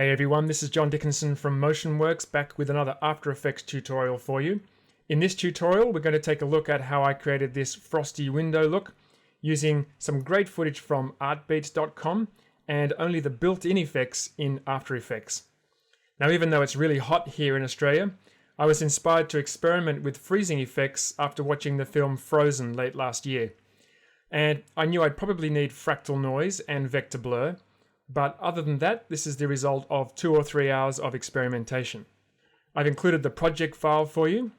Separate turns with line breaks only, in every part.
Hey everyone, this is John Dickinson from Motionworks, back with another After Effects tutorial for you. In this tutorial, we're going to take a look at how I created this Frosty window look using some great footage from Artbeats.com and only the built-in effects in After Effects. Now, even though it's really hot here in Australia, I was inspired to experiment with freezing effects after watching the film Frozen late last year. And I knew I'd probably need fractal noise and vector blur. But other than that, this is the result of 2 or 3 hours of experimentation. I've included the project file for you,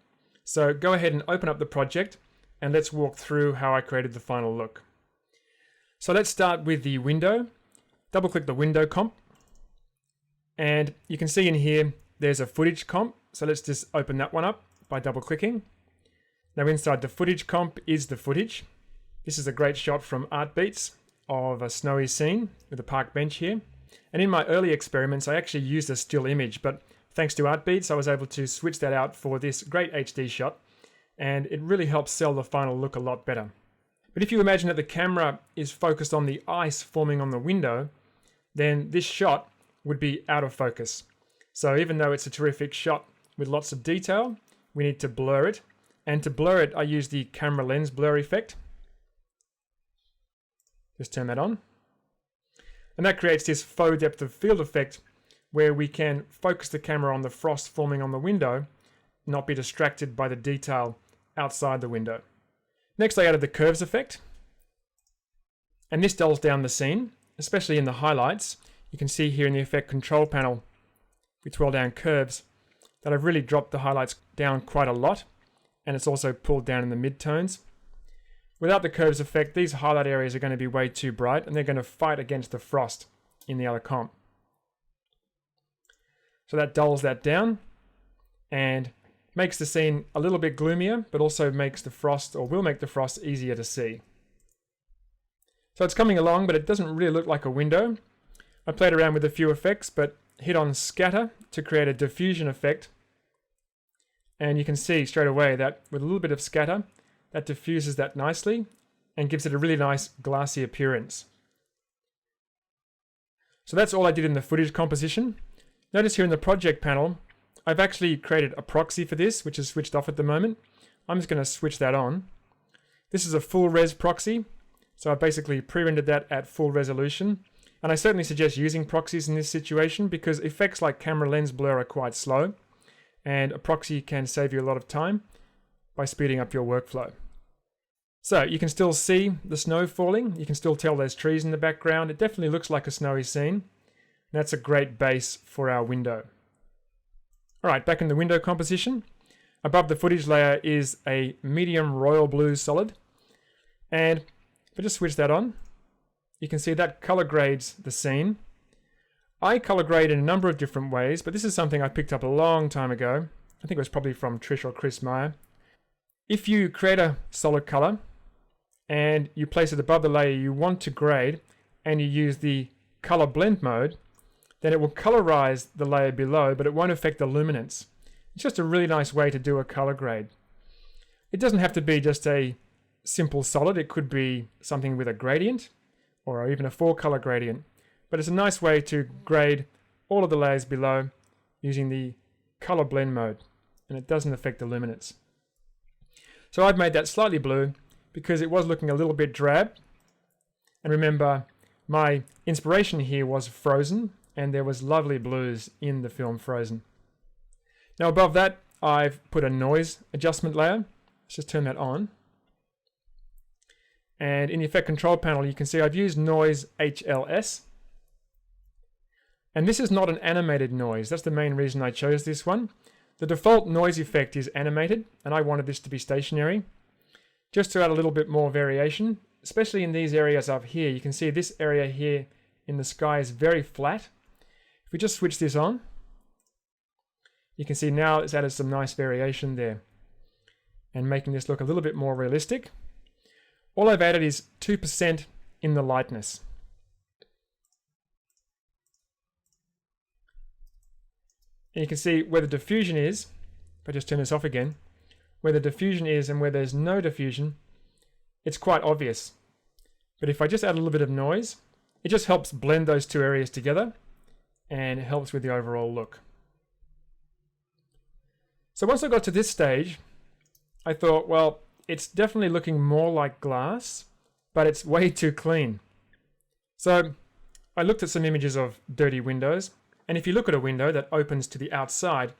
so go ahead and open up the project and let's walk through how I created the final look. So let's start with the window. Double click the window comp, and you can see in here there's a footage comp, so let's just open that one up by double clicking. Now inside the footage comp is the footage. This is a great shot from Artbeats of a snowy scene with a park bench here. And in my early experiments, I actually used a still image, but thanks to Artbeats, I was able to switch that out for this great HD shot, and it really helps sell the final look a lot better. But if you imagine that the camera is focused on the ice forming on the window, then this shot would be out of focus. So even though it's a terrific shot with lots of detail, we need to blur it. And to blur it, I use the camera lens blur effect. Just turn that on. And that creates this faux depth of field effect where we can focus the camera on the frost forming on the window, not be distracted by the detail outside the window. Next, I added the curves effect. And this dulls down the scene, especially in the highlights. You can see here in the effect control panel, we twirl down curves, that I've really dropped the highlights down quite a lot. And it's also pulled down in the midtones. Without the curves effect, these highlight areas are going to be way too bright and they're going to fight against the frost in the other comp. So that dulls that down and makes the scene a little bit gloomier, but also makes the frost, or will make the frost, easier to see. So it's coming along, but it doesn't really look like a window. I played around with a few effects, but hit on scatter to create a diffusion effect. And you can see straight away that with a little bit of scatter, that diffuses that nicely and gives it a really nice glassy appearance. So that's all I did in the footage composition. Notice here in the project panel, I've actually created a proxy for this, which is switched off at the moment. I'm just going to switch that on. This is a full res proxy. So I basically pre-rendered that at full resolution. And I certainly suggest using proxies in this situation because effects like camera lens blur are quite slow. And a proxy can save you a lot of time by speeding up your workflow. So you can still see the snow falling. You can still tell there's trees in the background. It definitely looks like a snowy scene. That's a great base for our window. All right, back in the window composition. Above the footage layer is a medium royal blue solid. And if I just switch that on, you can see that color grades the scene. I color grade in a number of different ways, but this is something I picked up a long time ago. I think it was probably from Trish or Chris Meyer. If you create a solid color and you place it above the layer you want to grade and you use the color blend mode, then it will colorize the layer below, but it won't affect the luminance. It's just a really nice way to do a color grade. It doesn't have to be just a simple solid. It could be something with a gradient or even a 4-color gradient. But it's a nice way to grade all of the layers below using the color blend mode, and it doesn't affect the luminance. So I've made that slightly blue because it was looking a little bit drab. And remember, my inspiration here was Frozen, and there was lovely blues in the film Frozen. Now above that, I've put a noise adjustment layer. Let's just turn that on. And in the effect control panel, you can see I've used noise HLS. And this is not an animated noise. That's the main reason I chose this one. The default noise effect is animated, and I wanted this to be stationary. Just to add a little bit more variation, especially in these areas up here, you can see this area here in the sky is very flat. If we just switch this on, you can see now it's added some nice variation there and making this look a little bit more realistic. All I've added is 2% in the lightness. And you can see where the diffusion is, if I just turn this off again, where the diffusion is and where there's no diffusion, it's quite obvious. But if I just add a little bit of noise, it just helps blend those two areas together and it helps with the overall look. So once I got to this stage, I thought, well, it's definitely looking more like glass, but it's way too clean. So I looked at some images of dirty windows, and if you look at a window that opens to the outside,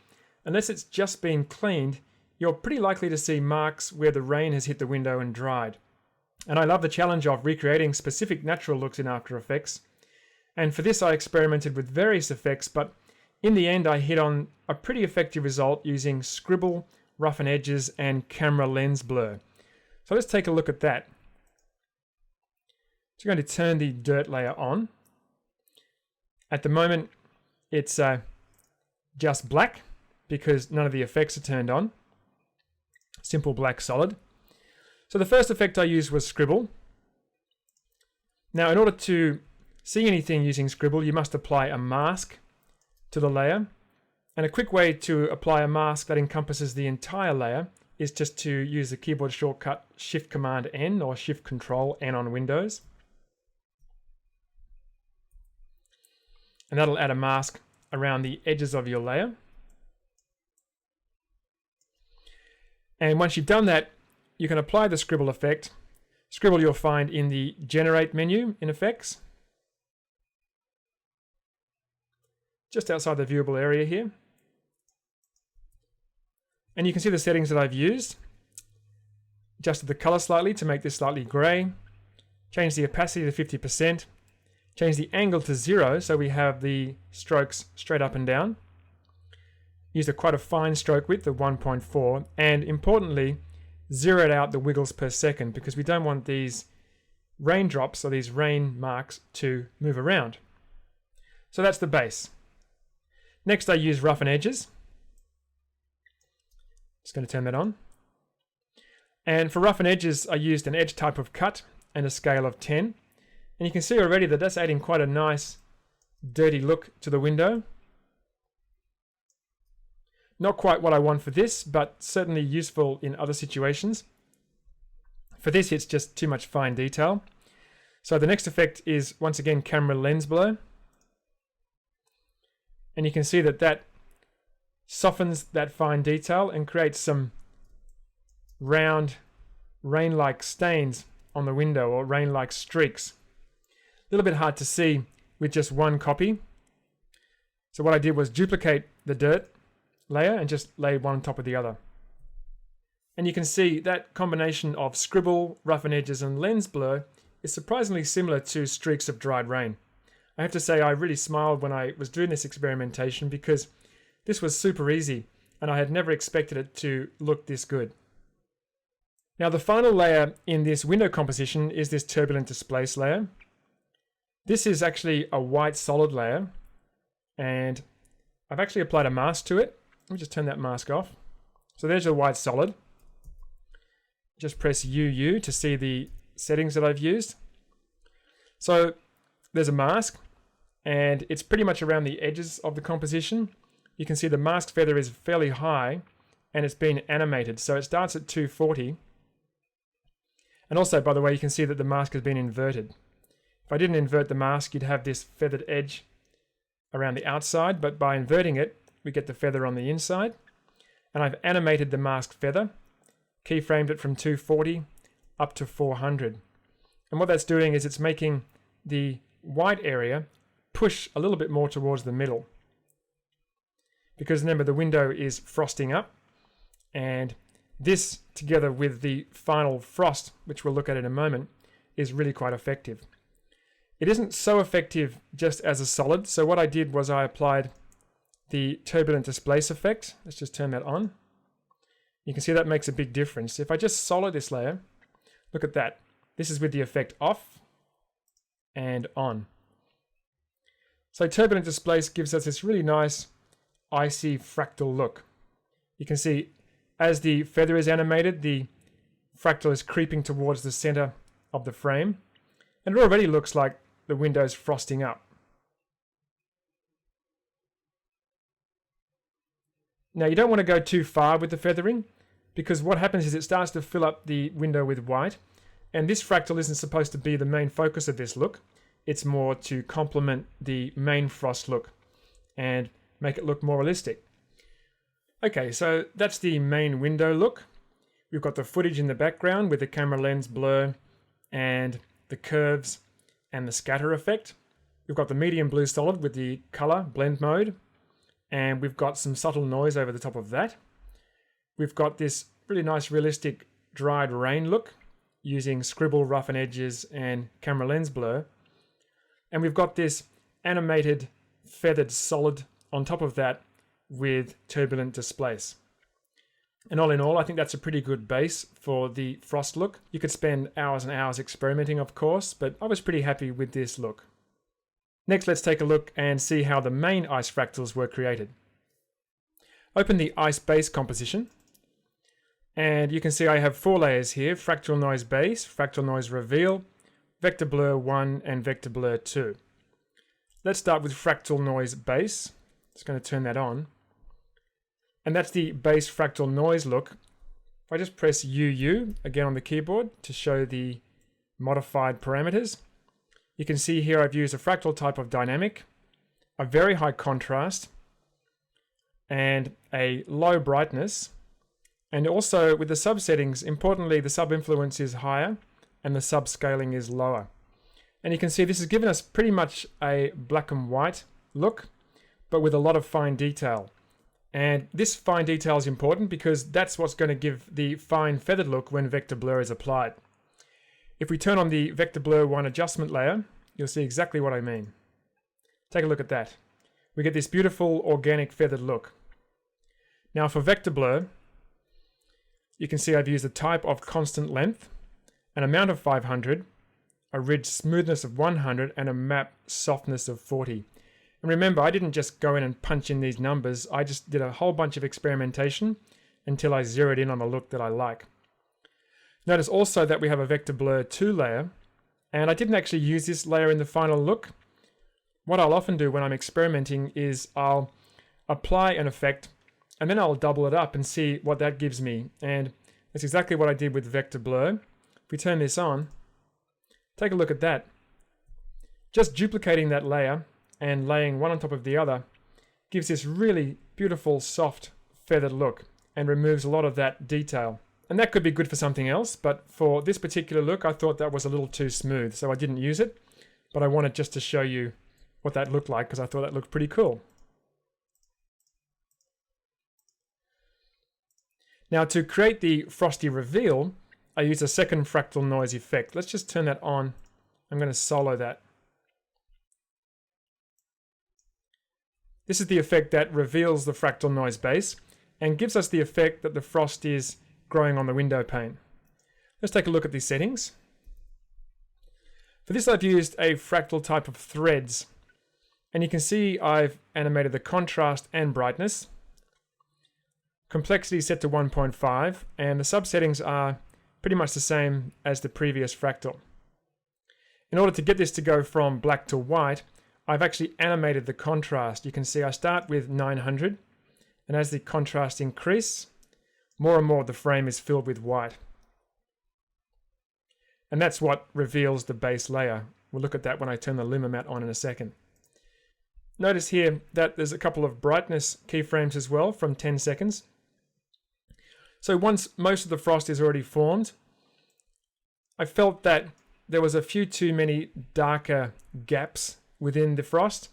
unless it's just been cleaned, you're pretty likely to see marks where the rain has hit the window and dried. And I love the challenge of recreating specific natural looks in After Effects. And for this I experimented with various effects, but in the end I hit on a pretty effective result using scribble, roughen edges, and camera lens blur. So let's take a look at that. So I'm going to turn the dirt layer on. At the moment it's just black because none of the effects are turned on. Simple black solid. So the first effect I used was scribble. Now in order to see anything using scribble, you must apply a mask to the layer. And a quick way to apply a mask that encompasses the entire layer is just to use the keyboard shortcut Shift-Command-N or Shift-Control-N on Windows. And that'll add a mask around the edges of your layer. And once you've done that, you can apply the scribble effect. Scribble you'll find in the Generate menu in Effects, just outside the viewable area here. And you can see the settings that I've used. Adjusted the color slightly to make this slightly gray. Change the opacity to 50%. Change the angle to 0 so we have the strokes straight up and down. Used quite a fine stroke width of 1.4, and importantly zeroed out the wiggles per second because we don't want these raindrops or these rain marks to move around. So that's the base. Next I use roughen edges. Just going to turn that on. And for roughen edges I used an edge type of cut and a scale of 10. And you can see already that that's adding quite a nice dirty look to the window. Not quite what I want for this, but certainly useful in other situations. For this, it's just too much fine detail. So the next effect is, once again, camera lens blur. And you can see that that softens that fine detail and creates some round rain-like stains on the window, or rain-like streaks. A little bit hard to see with just one copy. So what I did was duplicate the dirt layer and just lay one on top of the other. And you can see that combination of scribble, roughen edges, and lens blur is surprisingly similar to streaks of dried rain. I have to say I really smiled when I was doing this experimentation because this was super easy and I had never expected it to look this good. Now the final layer in this window composition is this turbulent displace layer. This is actually a white solid layer, and I've actually applied a mask to it. Let me just turn that mask off. So there's your white solid. Just press UU to see the settings that I've used. So there's a mask, and it's pretty much around the edges of the composition. You can see the mask feather is fairly high, and it's been animated. So it starts at 240. And also, by the way, you can see that the mask has been inverted. If I didn't invert the mask, you'd have this feathered edge around the outside, but by inverting it, we get the feather on the inside. And I've animated the mask feather, keyframed it from 240 up to 400. And what that's doing is it's making the white area push a little bit more towards the middle. Because remember, the window is frosting up, and this, together with the final frost, which we'll look at in a moment, is really quite effective. It isn't so effective just as a solid, so what I did was I applied the turbulent displace effect. Let's just turn that on. You can see that makes a big difference. If I just solid this layer, look at that. This is with the effect off and on. So turbulent displace gives us this really nice icy fractal look. You can see as the feather is animated, the fractal is creeping towards the center of the frame, and it already looks like the window's frosting up. Now you don't want to go too far with the feathering, because what happens is it starts to fill up the window with white, and this fractal isn't supposed to be the main focus of this look. It's more to complement the main frost look. and make it look more realistic. Okay, so that's the main window look. We've got the footage in the background with the camera lens blur and the curves and the scatter effect. We've got the medium blue solid with the color blend mode, and we've got some subtle noise over the top of that. We've got this really nice realistic dried rain look using scribble, roughen edges and camera lens blur. And we've got this animated feathered solid on top of that with turbulent displace. And all in all, I think that's a pretty good base for the frost look. You could spend hours and hours experimenting, of course, but I was pretty happy with this look. Next, let's take a look and see how the main ice fractals were created. Open the ice base composition, and you can see I have 4 layers here: fractal noise base, fractal noise reveal, vector blur 1, and vector blur 2. Let's start with fractal noise base. Just going to turn that on. And that's the base fractal noise look. If I just press UU again on the keyboard to show the modified parameters, you can see here I've used a fractal type of dynamic, a very high contrast, and a low brightness. And also with the subsettings, importantly, the sub-influence is higher and the subscaling is lower. And you can see this has given us pretty much a black and white look, but with a lot of fine detail. And this fine detail is important because that's what's going to give the fine feathered look when vector blur is applied. If we turn on the vector blur 1 adjustment layer, you'll see exactly what I mean. Take a look at that. We get this beautiful organic feathered look. Now for vector blur, you can see I've used a type of constant length, an amount of 500, a ridge smoothness of 100, and a map softness of 40. And remember, I didn't just go in and punch in these numbers. I just did a whole bunch of experimentation until I zeroed in on the look that I like. Notice also that we have a vector blur 2 layer, and I didn't actually use this layer in the final look. What I'll often do when I'm experimenting is I'll apply an effect and then I'll double it up and see what that gives me. And that's exactly what I did with vector blur. If we turn this on, take a look at that. Just duplicating that layer and laying one on top of the other gives this really beautiful, soft, feathered look and removes a lot of that detail. And that could be good for something else, but for this particular look, I thought that was a little too smooth, so I didn't use it. But I wanted just to show you what that looked like because I thought that looked pretty cool. Now to create the Frosty reveal, I used a second fractal noise effect. Let's just turn that on. I'm going to solo that. This is the effect that reveals the fractal noise base and gives us the effect that the frost is growing on the window pane. Let's take a look at these settings. For this I've used a fractal type of threads, and you can see I've animated the contrast and brightness. Complexity set to 1.5, and the subsettings are pretty much the same as the previous fractal. In order to get this to go from black to white, I've actually animated the contrast. You can see I start with 900, and as the contrast increases, more and more the frame is filled with white. And that's what reveals the base layer. We'll look at that when I turn the Luma Matte on in a second. Notice here that there's a couple of brightness keyframes as well from 10 seconds. So once most of the frost is already formed, I felt that there was a few too many darker gaps within the frost.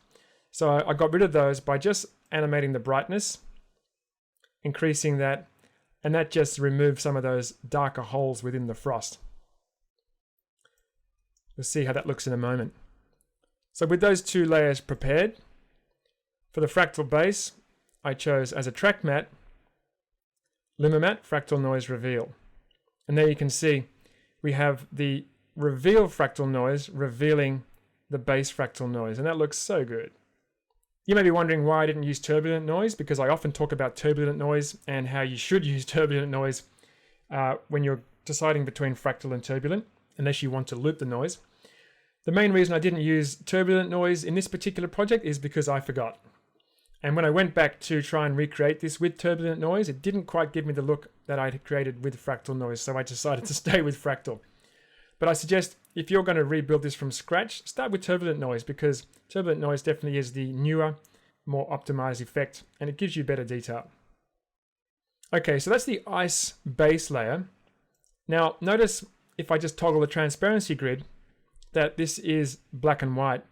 So I got rid of those by just animating the brightness, increasing that, and that just removed some of those darker holes within the frost. We'll see how that looks in a moment. So with those 2 layers prepared, for the fractal base, I chose as a track matte, Luma Matte Fractal Noise Reveal. And there you can see we have the reveal fractal noise revealing the base fractal noise, and that looks so good. You may be wondering why I didn't use turbulent noise, because I often talk about turbulent noise and how you should use turbulent noise when you're deciding between fractal and turbulent, unless you want to loop the noise. The main reason I didn't use turbulent noise in this particular project is because I forgot. And when I went back to try and recreate this with turbulent noise, it didn't quite give me the look that I had created with fractal noise, so I decided to stay with fractal. But I suggest if you're going to rebuild this from scratch, start with turbulent noise, because turbulent noise definitely is the newer, more optimized effect, and it gives you better detail. Okay, so that's the ice base layer. Now notice if I just toggle the transparency grid that this is black and white,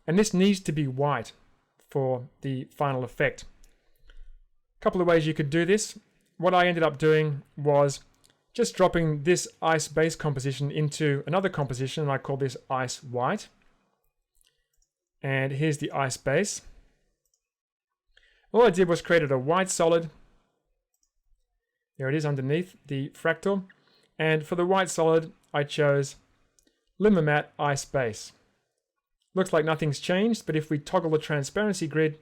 and this needs to be white for the final effect. A couple of ways you could do this. What I ended up doing was just dropping this ice base composition into another composition, and I call this ice white. And here's the ice base. All I did was created a white solid. There it is underneath the fractal. And for the white solid, I chose Limamat Ice Base. Looks like nothing's changed, but if we toggle the transparency grid,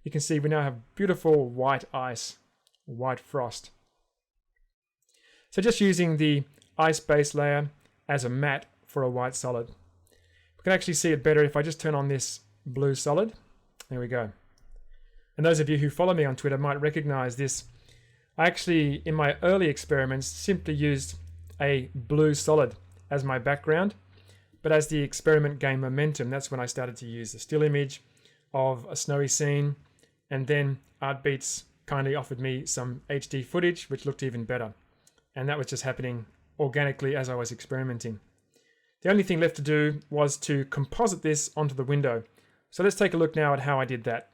you can see we now have beautiful white ice, white frost. So just using the ice base layer as a matte for a white solid. We can actually see it better if I just turn on this blue solid. There we go. And those of you who follow me on Twitter might recognize this. I actually, in my early experiments, simply used a blue solid as my background. But as the experiment gained momentum, that's when I started to use a still image of a snowy scene. And then Artbeats kindly offered me some HD footage, which looked even better. And that was just happening organically as I was experimenting. The only thing left to do was to composite this onto the window. So let's take a look now at how I did that.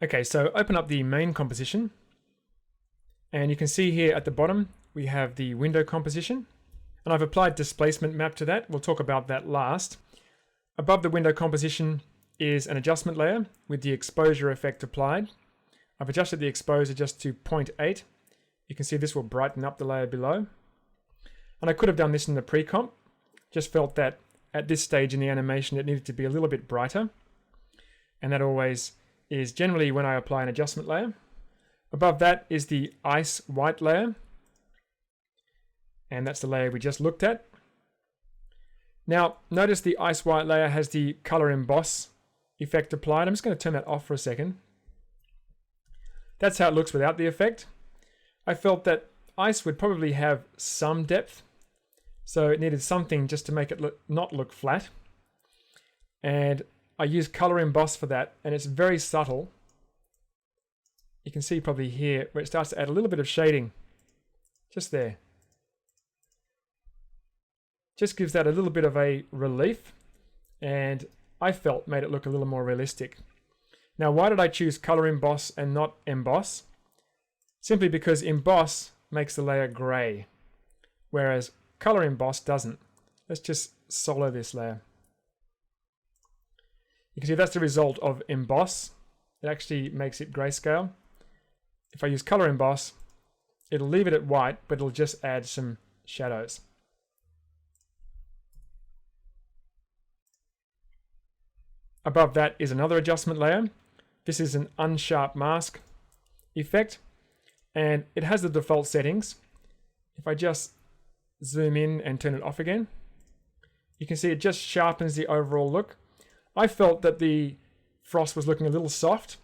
Okay, so open up the main composition. And you can see here at the bottom, we have the window composition. And I've applied displacement map to that. We'll talk about that last. Above the window composition is an adjustment layer with the exposure effect applied. I've adjusted the exposure just to 0.8. You can see this will brighten up the layer below. And I could have done this in the pre-comp. Just felt that at this stage in the animation it needed to be a little bit brighter. And that always is generally when I apply an adjustment layer. Above that is the ice white layer. And that's the layer we just looked at. Now, notice the ice white layer has the color emboss effect applied. I'm just going to turn that off for a second. That's how it looks without the effect. I felt that ice would probably have some depth, so it needed something just to make it not look flat. And I used color emboss for that, and it's very subtle. You can see probably here where it starts to add a little bit of shading, just there. Just gives that a little bit of a relief, and I felt made it look a little more realistic. Now, why did I choose color emboss and not emboss? Simply because emboss makes the layer gray, whereas color emboss doesn't. Let's just solo this layer. You can see that's the result of emboss. It actually makes it grayscale. If I use color emboss, it'll leave it at white, but it'll just add some shadows. Above that is another adjustment layer. This is an unsharp mask effect, and it has the default settings. If I just zoom in and turn it off again, you can see it just sharpens the overall look. I felt that the frost was looking a little soft,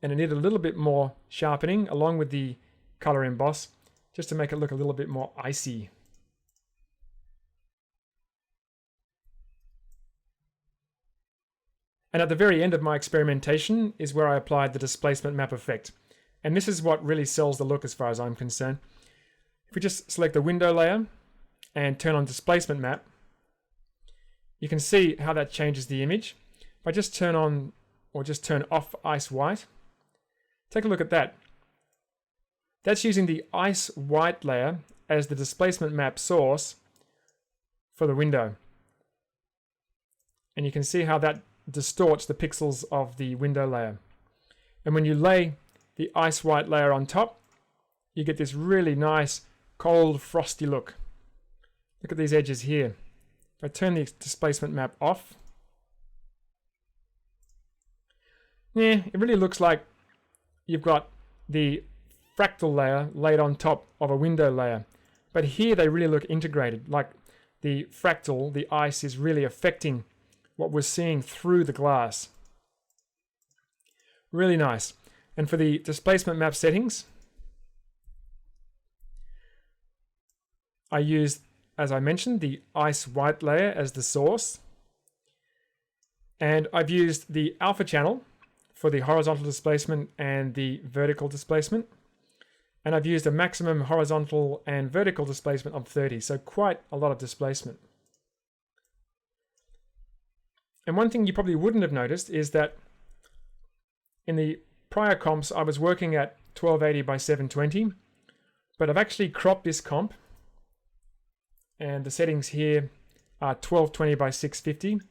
and it needed a little bit more sharpening along with the color emboss, just to make it look a little bit more icy. And at the very end of my experimentation is where I applied the displacement map effect. And this is what really sells the look as far as I'm concerned. If we just select the window layer and turn on displacement map, you can see how that changes the image. If I just turn on or just turn off ice white, take a look at that. That's using the ice white layer as the displacement map source for the window. And you can see how that distorts the pixels of the window layer. And when you lay the ice white layer on top, you get this really nice cold frosty look. Look at these edges here. If I turn the displacement map off, yeah, it really looks like you've got the fractal layer laid on top of a window layer. But here they really look integrated, like the fractal, the ice, is really affecting what we're seeing through the glass. Really nice. And for the displacement map settings, I used, as I mentioned, the ice white layer as the source. And I've used the alpha channel for the horizontal displacement and the vertical displacement. And I've used a maximum horizontal and vertical displacement of 30, so quite a lot of displacement. And one thing you probably wouldn't have noticed is that in the prior comps I was working at 1280 by 720, but I've actually cropped this comp, and the settings here are 1220 by 650,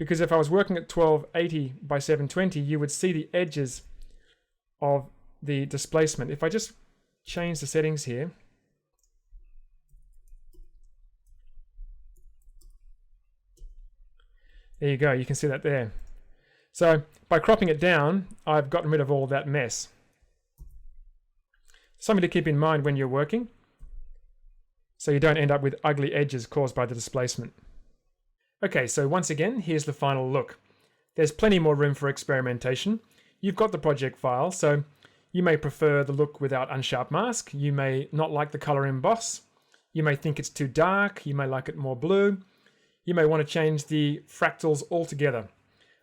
because if I was working at 1280 by 720, you would see the edges of the displacement. If I just change the settings here, there you go, you can see that there. So by cropping it down, I've gotten rid of all that mess. Something to keep in mind when you're working, so you don't end up with ugly edges caused by the displacement. Okay, so once again, here's the final look. There's plenty more room for experimentation. You've got the project file, so you may prefer the look without unsharp mask. You may not like the color emboss. You may think it's too dark. You may like it more blue. You may want to change the fractals altogether.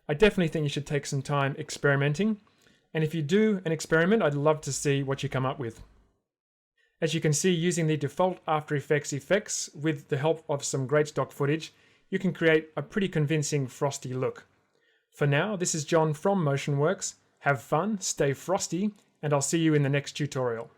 I definitely think you should take some time experimenting. And if you do an experiment, I'd love to see what you come up with. As you can see, using the default After Effects effects with the help of some great stock footage, you can create a pretty convincing Frosty look. For now, this is John from Motionworks. Have fun, stay frosty, and I'll see you in the next tutorial.